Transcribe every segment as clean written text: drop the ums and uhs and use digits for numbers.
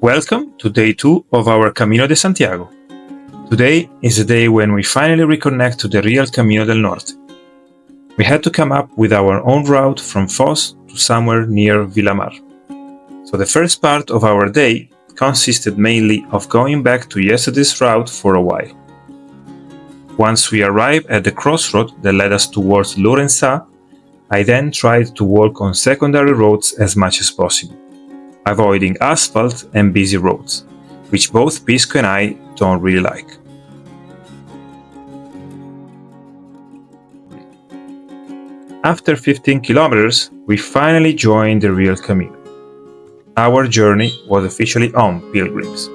Welcome to day 2 of our Camino de Santiago. Today is a day when we finally reconnect to the real Camino del Norte. We had to come up with our own route from Foz to somewhere near Vilamar. So the first part of our day consisted mainly of going back to yesterday's route for a while. Once we arrived at the crossroad that led us towards Lorenza, I then tried to walk on secondary roads as much as possible, avoiding asphalt and busy roads, which both Pisco and I don't really like. After 15 kilometers, we finally joined the real Camino. Our journey was officially on, pilgrims.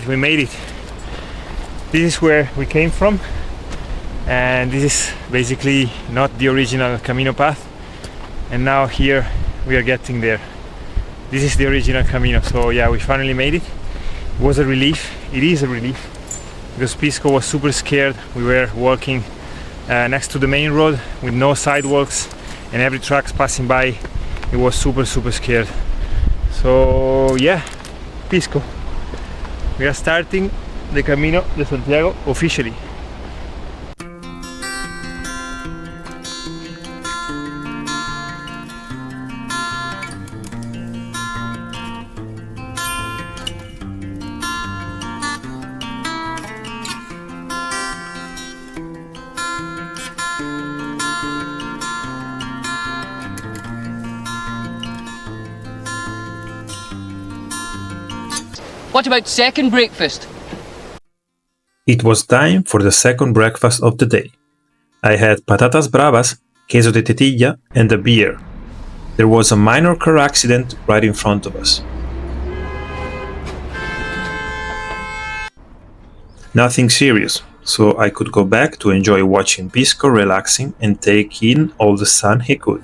Alright, we made it. This is where we came from, and this is basically not the original Camino path, and now here we are getting there. This is the original Camino, so yeah, we finally made it. It was a relief, it is a relief, because Pisco was super scared. We were walking next to the main road with no sidewalks, and every truck's passing by. It was super scared. So yeah, Pisco. We are starting the Camino de Santiago officially. What about second breakfast? It was time for the second breakfast of the day. I had patatas bravas, queso de tetilla, and a beer. There was a minor car accident right in front of us. Nothing serious, so I could go back to enjoy watching Pisco relaxing and take in all the sun he could.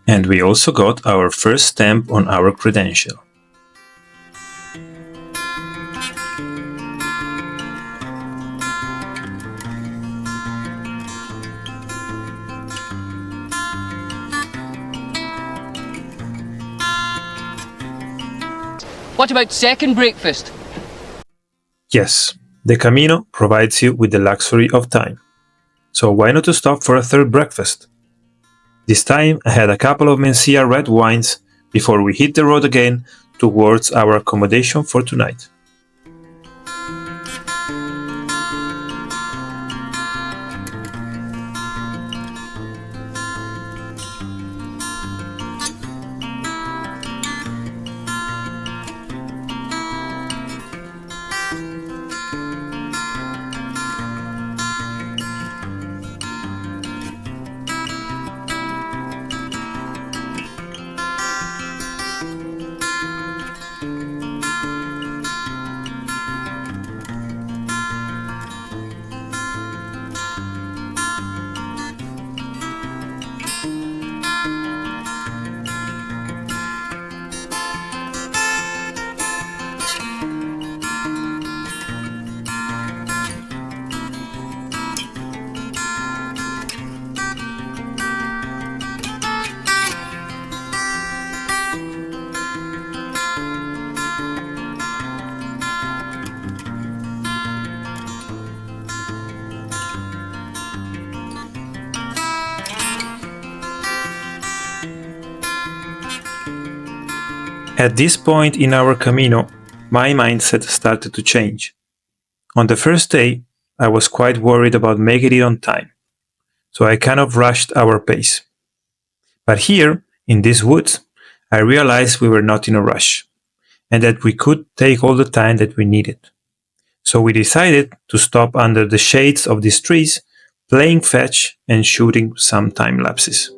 And we also got our first stamp on our credential. What about second breakfast? Yes, the Camino provides you with the luxury of time. So why not to stop for a third breakfast? This time I had a couple of Mencia red wines before we hit the road again towards our accommodation for tonight. At this point in our Camino, my mindset started to change. On the first day, I was quite worried about making it on time, so I kind of rushed our pace. But here, in these woods, I realized we were not in a rush, and that we could take all the time that we needed. So we decided to stop under the shades of these trees, playing fetch and shooting some time lapses.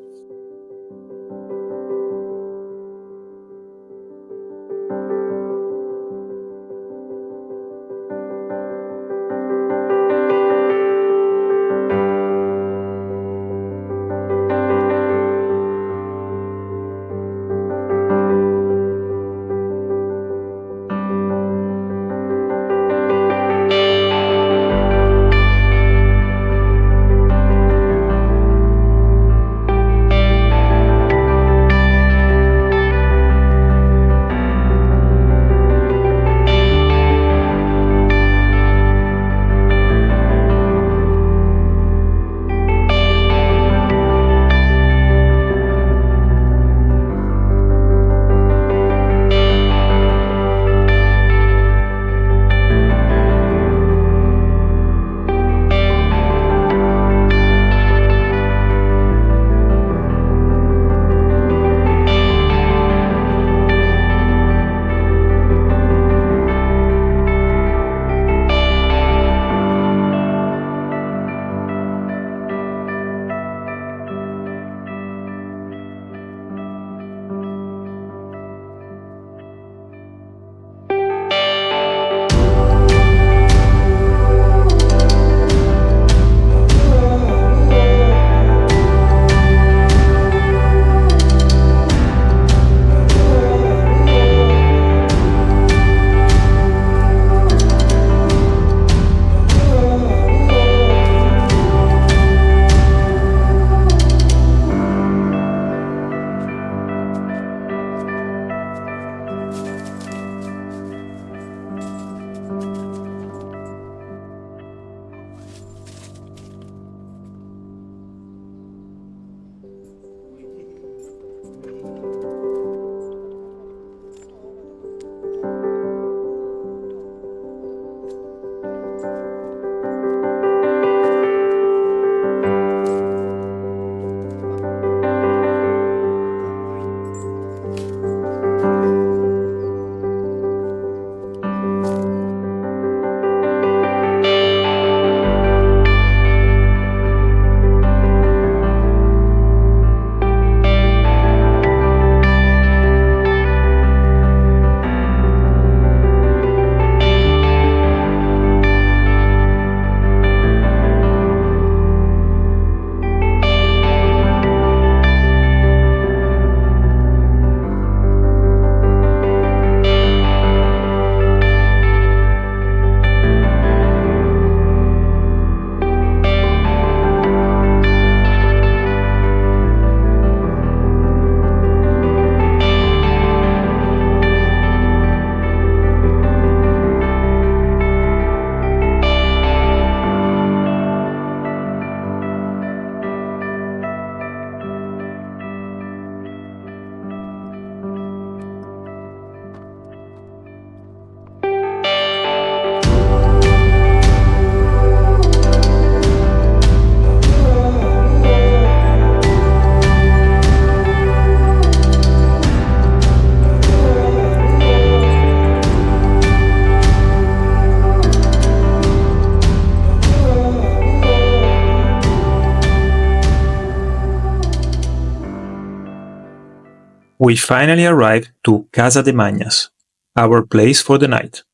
We finally arrived to Casa de Mañas, our place for the night.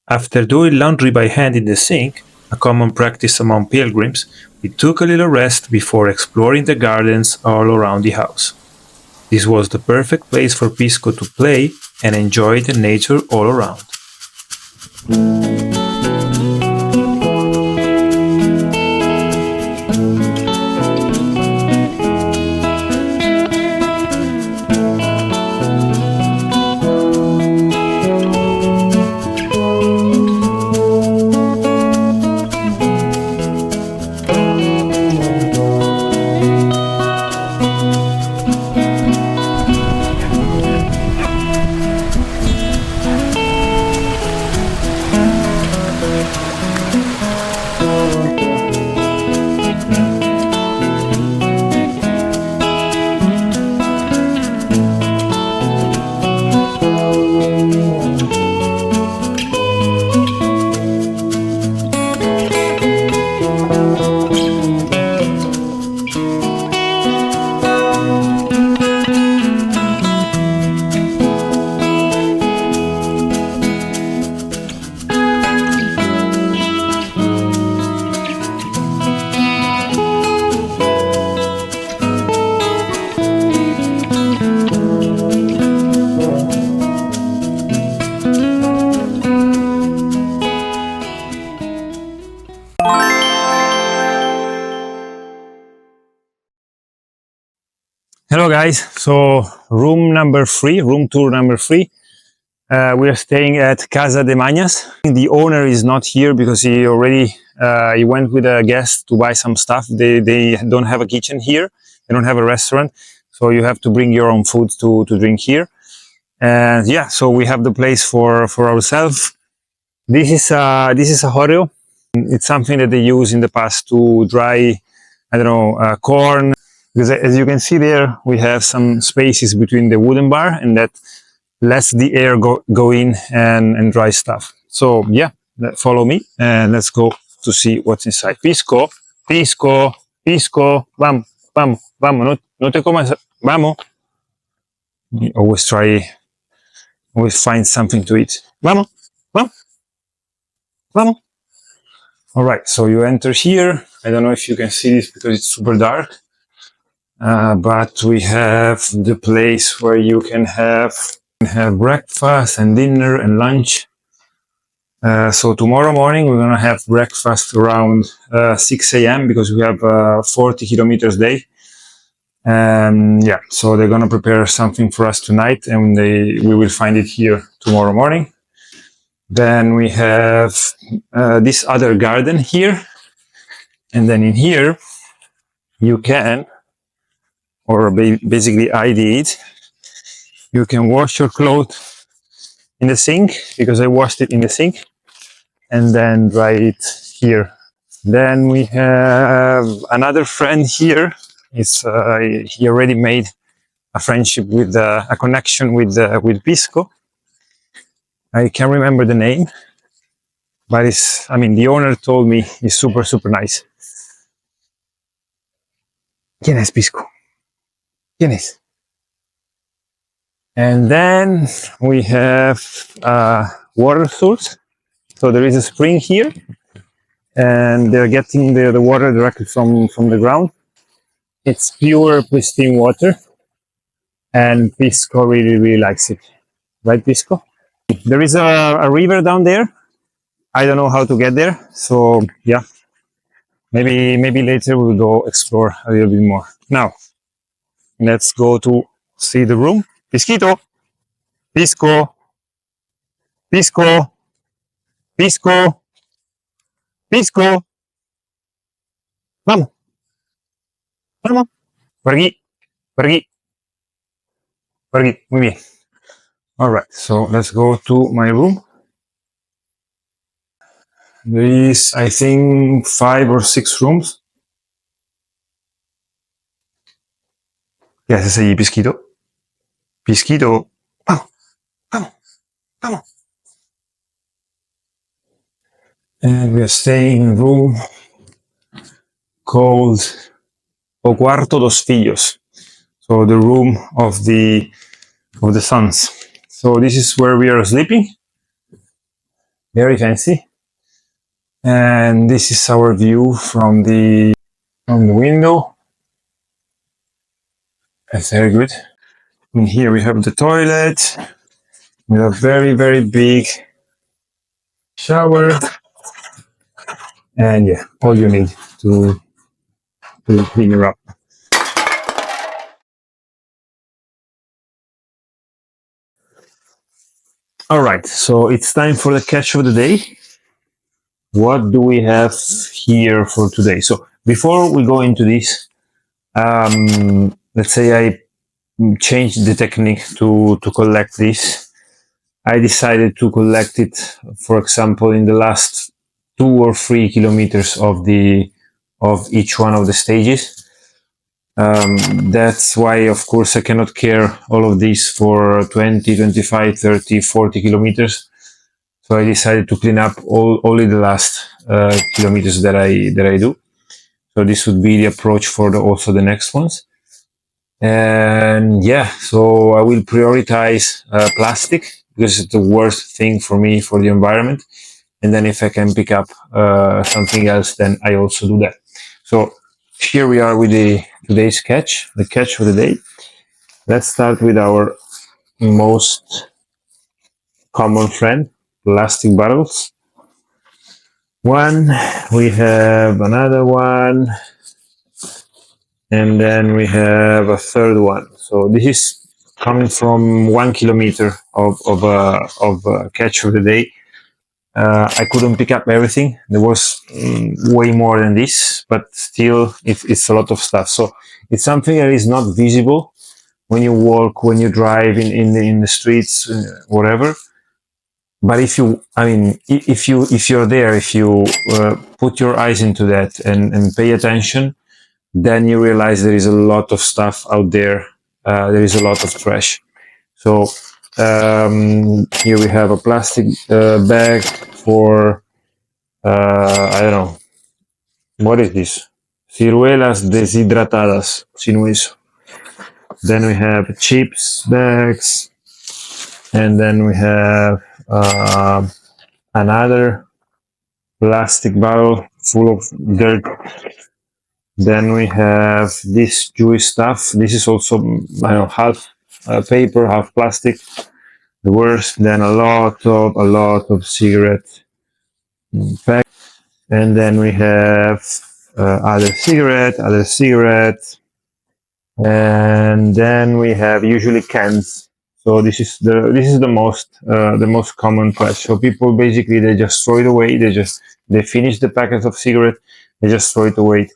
After doing laundry by hand in the sink, a common practice among pilgrims, we took a little rest before exploring the gardens all around the house. This was the perfect place for Pisco to play and enjoy the nature all around. Hello guys, so room tour number 3. We are staying at Casa de Mañas. The owner is not here because he already he went with a guest to buy some stuff. They don't have a kitchen here, they don't have a restaurant, so you have to bring your own food to drink here. And yeah, so we have the place for ourselves. This is a horeo. It's something that they use in the past to dry, I don't know, corn. Because as you can see there, we have some spaces between the wooden bar, and that lets the air go in and dry stuff. So yeah, follow me and let's go to see what's inside. Pisco, Pisco, Pisco, vamos, vamos, vamos, no te comas, vamos. You always find something to eat. Vamos, vamos, vamos. All right, so you enter here. I don't know if you can see this because it's super dark. But we have the place where you can have breakfast and dinner and lunch. So tomorrow morning we're gonna have breakfast around 6 a.m. because we have 40 kilometers day. Yeah, so they're gonna prepare something for us tonight, and we will find it here tomorrow morning. Then we have this other garden here, and then in here you can, or basically I did, you can wash your clothes in the sink, because I washed it in the sink, and then dry it here. Then we have another friend here. He already made a friendship with a connection with Pisco. I can't remember the name, but the owner told me he's super nice. ¿Quién es Pisco? ¿Quién es? And then we have water source. So there is a spring here, and they're getting the water directly from the ground. It's pure, pristine water, and Pisco really likes it. Right, Pisco? There is a river down there. I don't know how to get there, so yeah. Maybe later we'll go explore a little bit more. Now, let's go to see the room. Pisquito, Pisco, Pisco, Pisco, Pisco. Vamos, vamos. Por aquí, por aquí, por aquí. Muy bien. All right, so let's go to my room. There is, I think, 5 or 6 rooms. ¿Qué haces allí, Pisquito? Pisquito, vamos, vamos, vamos. And we are staying in a room called O Cuarto dos Filhos. So the room of the of the suns. So this is where we are sleeping. Very fancy. And this is our view from the window. That's very good. And here we have the toilet with a very, very big shower. And yeah, all you need to clean it up. All right, so it's time for the catch of the day. What do we have here for today? So before we go into this, let's say I changed the technique to collect this. I decided to collect it, for example, in the last 2 or 3 kilometers of each one of the stages. That's why, of course, I cannot care all of this for 20, 25, 30, 40 kilometers. So I decided to clean up only the last kilometers that I do. So this would be the approach for also the next ones. And yeah, so I will prioritize plastic because it's the worst thing for me for the environment. And then if I can pick up something else, then I also do that. So here we are with today's catch, the catch of the day. Let's start with our most common friend, plastic bottles. One, we have another one, and then we have a third one. So this is coming from 1 kilometer of catch of the day. I couldn't pick up everything. There was way more than this, but still it's a lot of stuff. So it's something that is not visible when you walk, when you drive in the streets, whatever. But if you're there, if you put your eyes into that and pay attention, then you realize there is a lot of stuff out there. There is a lot of trash. So here we have a plastic bag for, I don't know, what is this? Ciruelas deshidratadas, sin hueso. Then we have chips bags, and then we have another plastic bottle full of dirt. Then we have this Jewish stuff. This is also, I don't know, half paper, half plastic. The worst. Then a lot of cigarette packs, and then we have other cigarette, and then we have usually cans. So this is the most common trash. So people basically they just throw it away. They finish the packet of cigarette, they just throw it away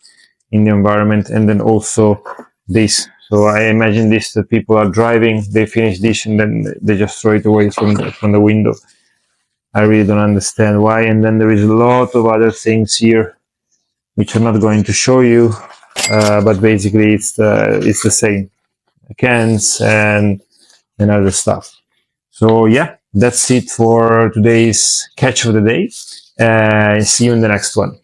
in the environment, and then also this. So I imagine this, that people are driving, they finish this, and then they just throw it away from the window. I really don't understand why. And then there is a lot of other things here, which I'm not going to show you, but basically it's the same, cans and other stuff. So yeah, that's it for today's catch of the day. See you in the next one.